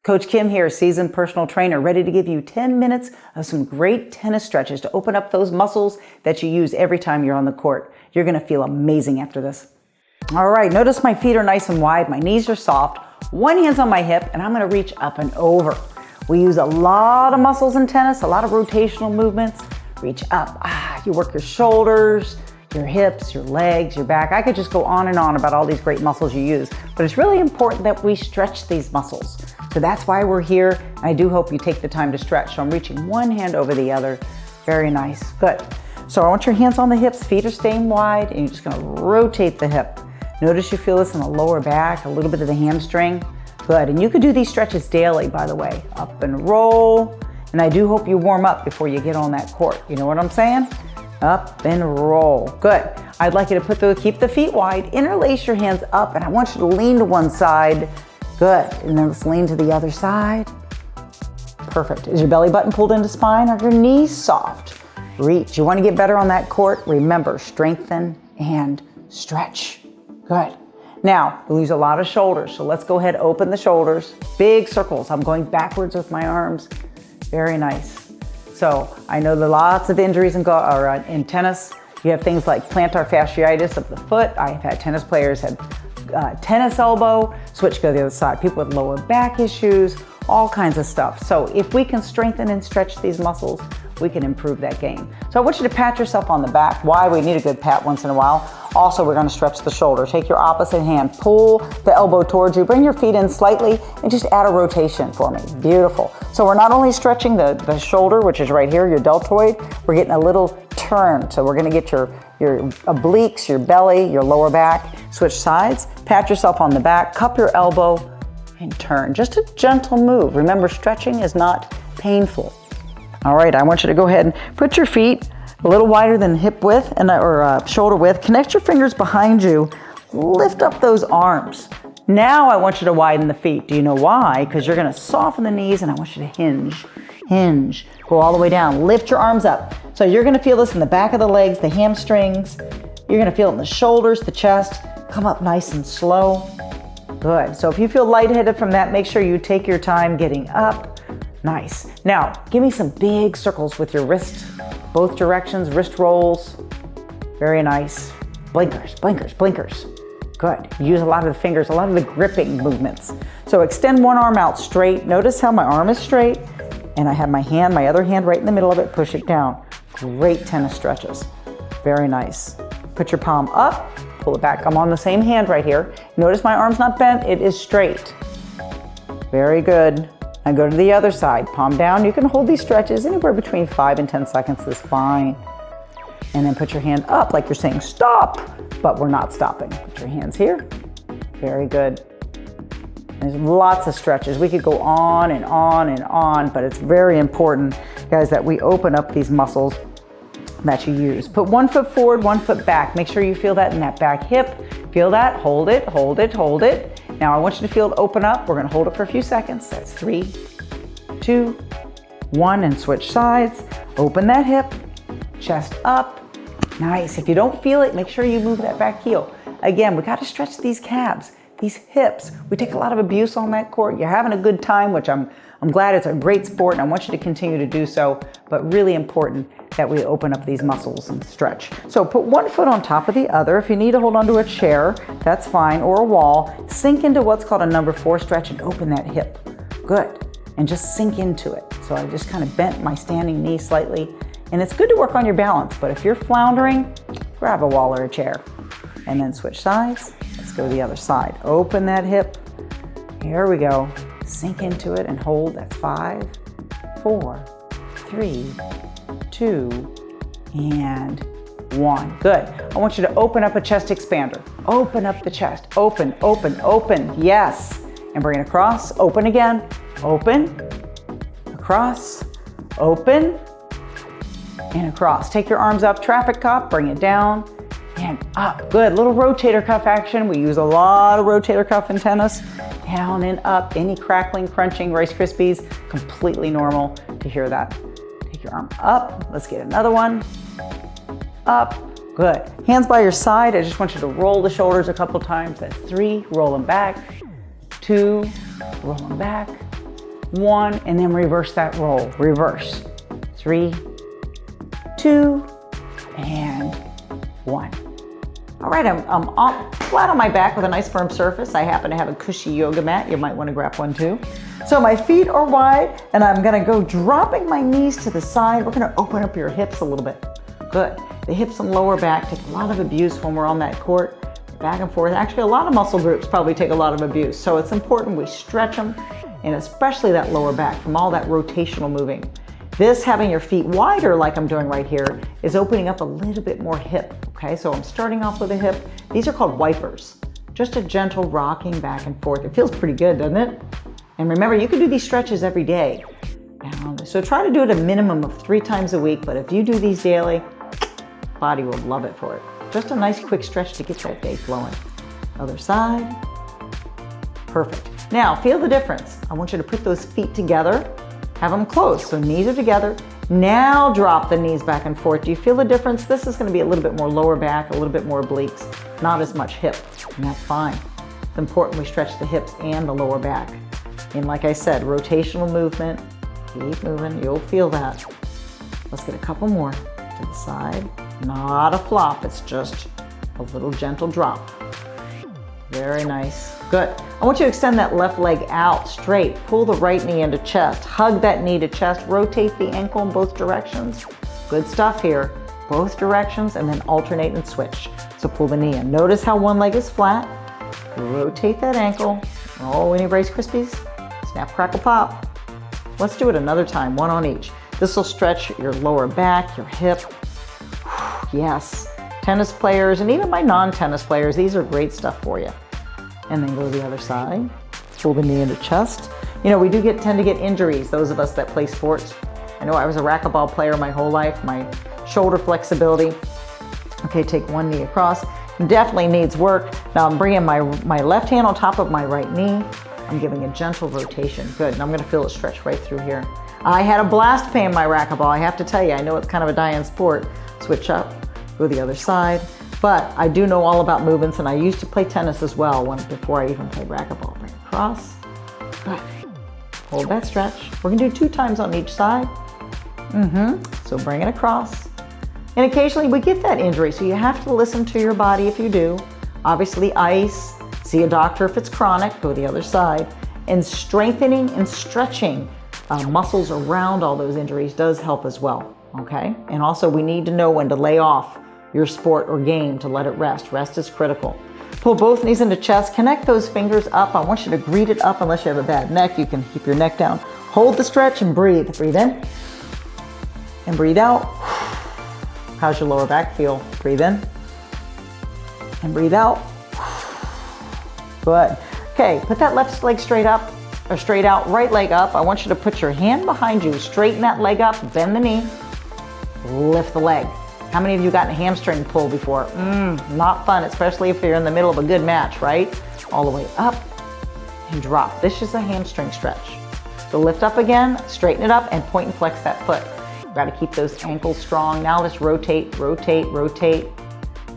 Coach Kim here, seasoned personal trainer, ready to give you 10 minutes of some great tennis stretches to open up those muscles that you use every time you're on the court. You're gonna feel amazing after this. All right, notice my feet are nice and wide, my knees are soft, one hand's on my hip, and I'm gonna reach up and over. We use a lot of muscles in tennis, a lot of rotational movements. Reach up, you work your shoulders, your hips, your legs, your back. I could just go on and on about all these great muscles you use, but it's really important that we stretch these muscles. So that's why we're here. I do hope you take the time to stretch. So I'm reaching one hand over the other. Very nice, good. So I want your hands on the hips, feet are staying wide, and you're just gonna rotate the hip. Notice you feel this in the lower back, a little bit of the hamstring. Good, and you could do these stretches daily, by the way. Up and roll, and I do hope you warm up before you get on that court. You know what I'm saying? Up and roll. Good. I'd like you to keep the feet wide, interlace your hands up, and I want you to lean to one side. Good. And then let's lean to the other side. Perfect. Is your belly button pulled into spine? Are your knees soft? Reach. You want to get better on that court? Remember, strengthen and stretch. Good. Now, we'll use a lot of shoulders, so let's go ahead, open the shoulders. Big circles. I'm going backwards with my arms. Very nice. So I know there are lots of injuries in tennis. You have things like plantar fasciitis of the foot. I've had tennis players have tennis elbow, switch go to the other side. People with lower back issues, all kinds of stuff. So if we can strengthen and stretch these muscles, we can improve that game. So I want you to pat yourself on the back. Why? We need a good pat once in a while. Also, we're gonna stretch the shoulder. Take your opposite hand, pull the elbow towards you, bring your feet in slightly, and just add a rotation for me. Beautiful. So we're not only stretching the shoulder, which is right here, your deltoid, we're getting a little turn. So we're gonna get your obliques, your belly, your lower back. Switch sides, pat yourself on the back, cup your elbow, and turn. Just a gentle move. Remember, stretching is not painful. All right, I want you to go ahead and put your feet a little wider than hip width or shoulder width. Connect your fingers behind you. Lift up those arms. Now I want you to widen the feet. Do you know why? Because you're gonna soften the knees and I want you to hinge. Hinge. Go all the way down. Lift your arms up. So you're gonna feel this in the back of the legs, the hamstrings. You're gonna feel it in the shoulders, the chest. Come up nice and slow. Good. So if you feel lightheaded from that, make sure you take your time getting up. Nice. Now, give me some big circles with your wrist, both directions, wrist rolls. Very nice. Blinkers, blinkers, blinkers. Good. Use a lot of the fingers, a lot of the gripping movements. So extend one arm out straight. Notice how my arm is straight and I have my other hand right in the middle of it. Push it down. Great tennis stretches. Very nice. Put your palm up, pull it back. I'm on the same hand right here. Notice my arm's not bent, it is straight. Very good. Now go to the other side, palm down. You can hold these stretches anywhere between 5 and 10 seconds is fine. And then put your hand up like you're saying stop, but we're not stopping. Put your hands here. Very good. There's lots of stretches. We could go on and on and on, but it's very important, guys, that we open up these muscles that you use. Put one foot forward, one foot back. Make sure you feel that in that back hip. Feel that, hold it, hold it, hold it. Now I want you to feel it open up. We're gonna hold it for a few seconds. That's 3, 2, 1, and switch sides. Open that hip, chest up. Nice. If you don't feel it, make sure you move that back heel. Again, we gotta stretch these calves, these hips. We take a lot of abuse on that court. You're having a good time, which I'm glad. It's a great sport and I want you to continue to do so, but really important that we open up these muscles and stretch. So put one foot on top of the other. If you need to hold onto a chair, that's fine, or a wall. Sink into what's called a number 4 stretch and open that hip. Good. And just sink into it. So I just kind of bent my standing knee slightly. And it's good to work on your balance, but if you're floundering, grab a wall or a chair. And then switch sides. Let's go to the other side. Open that hip. Here we go. Sink into it and hold. That's 5, 4, 3, 2, and 1. Good. I want you to open up a chest expander. Open up the chest. Open, open, open. Yes. And bring it across. Open again. Open. Across. Open. And across. Take your arms up. Traffic cop. Bring it down. And up. Good. Little rotator cuff action. We use a lot of rotator cuff in tennis. Down and up. Any crackling, crunching, Rice Krispies, completely normal to hear that. Take your arm up. Let's get another one. Up. Good. Hands by your side. I just want you to roll the shoulders a couple times. That's 3. Roll them back. 2. Roll them back. 1, and then reverse that roll. Reverse. 3, 2, and 1. All right, I'm flat on my back with a nice firm surface. I happen to have a cushy yoga mat. You might want to grab one too. So my feet are wide, and I'm gonna go dropping my knees to the side. We're gonna open up your hips a little bit. Good. The hips and lower back take a lot of abuse when we're on that court. Back and forth. Actually, a lot of muscle groups probably take a lot of abuse. So it's important we stretch them, and especially that lower back from all that rotational moving. This, having your feet wider like I'm doing right here, is opening up a little bit more hip, okay? So I'm starting off with a hip. These are called wipers. Just a gentle rocking back and forth. It feels pretty good, doesn't it? And remember, you can do these stretches every day. So try to do it a minimum of 3 times a week, but if you do these daily, body will love it for it. Just a nice quick stretch to get that day flowing. Other side. Perfect. Now, feel the difference. I want you to put those feet together. Have them close, so knees are together. Now drop the knees back and forth. Do you feel the difference? This is gonna be a little bit more lower back, a little bit more obliques, not as much hip, and that's fine. It's important we stretch the hips and the lower back. And like I said, rotational movement, keep moving, you'll feel that. Let's get a couple more to the side. Not a flop, it's just a little gentle drop. Very nice. Good. I want you to extend that left leg out straight. Pull the right knee into chest. Hug that knee to chest. Rotate the ankle in both directions. Good stuff here. Both directions, and then alternate and switch. So pull the knee in. Notice how one leg is flat. Rotate that ankle. Oh, any Rice Krispies? Snap, crackle, pop. Let's do it another time, one on each. This will stretch your lower back, your hip. Yes. Tennis players, and even my non-tennis players, these are great stuff for you. And then go to the other side. Pull the knee into chest. You know, we do tend to get injuries, those of us that play sports. I know I was a racquetball player my whole life, my shoulder flexibility. Okay, take one knee across. Definitely needs work. Now I'm bringing my left hand on top of my right knee. I'm giving a gentle rotation. Good, and I'm gonna feel it stretch right through here. I had a blast playing my racquetball, I have to tell you. I know it's kind of a dying sport. Switch up, go the other side. But I do know all about movements, and I used to play tennis as well before I even played racquetball. Bring it across. Good. Hold that stretch. We're gonna do 2 times on each side. So bring it across. And occasionally we get that injury, so you have to listen to your body if you do. Obviously ice, see a doctor if it's chronic, go the other side. And strengthening and stretching muscles around all those injuries does help as well, okay? And also we need to know when to lay off your sport or game to let it rest. Rest is critical. Pull both knees into chest, connect those fingers up. I want you to greet it up unless you have a bad neck. You can keep your neck down. Hold the stretch and breathe. Breathe in and breathe out. How's your lower back feel? Breathe in and breathe out. Good. Okay, put that left leg straight up or straight out, right leg up. I want you to put your hand behind you, straighten that leg up, bend the knee, lift the leg. How many of you gotten a hamstring pull before? Not fun, especially if you're in the middle of a good match, right? All the way up and drop. This is a hamstring stretch. So lift up again, straighten it up, and point and flex that foot. You've got to keep those ankles strong. Now let's rotate, rotate, rotate.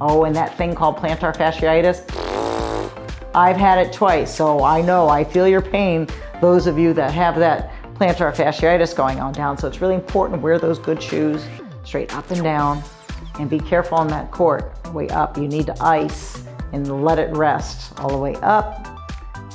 Oh, and that thing called plantar fasciitis. I've had it twice, so I know, I feel your pain, those of you that have that plantar fasciitis going on down. So it's really important to wear those good shoes, straight up and down, and be careful on that court. Way up, you need to ice and let it rest. All the way up.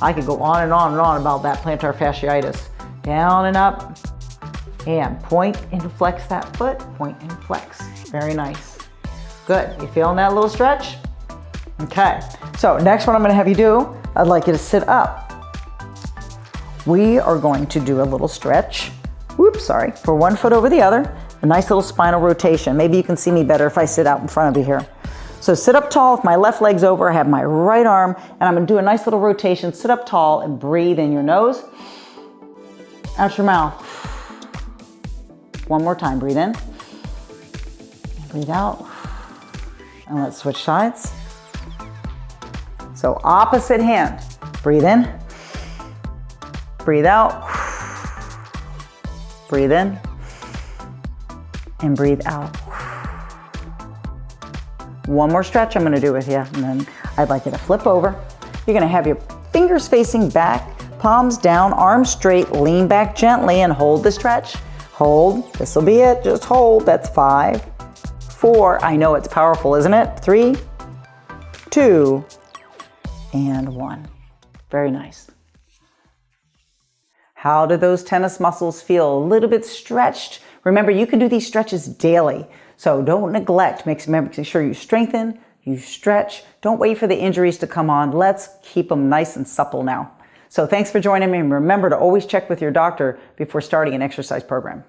I could go on and on and on about that plantar fasciitis. Down and up, and point and flex that foot, point and flex. Very nice. Good, you feeling that little stretch? Okay, so next one I'm gonna have you do, I'd like you to sit up. We are going to do a little stretch, for one foot over the other, a nice little spinal rotation. Maybe you can see me better if I sit out in front of you here. So sit up tall, if my left leg's over, I have my right arm, and I'm gonna do a nice little rotation. Sit up tall and breathe in your nose, out your mouth. One more time, breathe in, breathe out, and let's switch sides. So opposite hand, breathe in, breathe out, breathe in, and breathe out. One more stretch I'm gonna do with you, and then I'd like you to flip over. You're gonna have your fingers facing back, palms down, arms straight, lean back gently and hold the stretch. Hold, this will be it, just hold. That's 5, 4, I know it's powerful, isn't it? 3, 2, and 1. Very nice. How do those tennis muscles feel? A little bit stretched. Remember, you can do these stretches daily, so don't neglect. Make sure you strengthen, you stretch. Don't wait for the injuries to come on. Let's keep them nice and supple now. So thanks for joining me, and remember to always check with your doctor before starting an exercise program.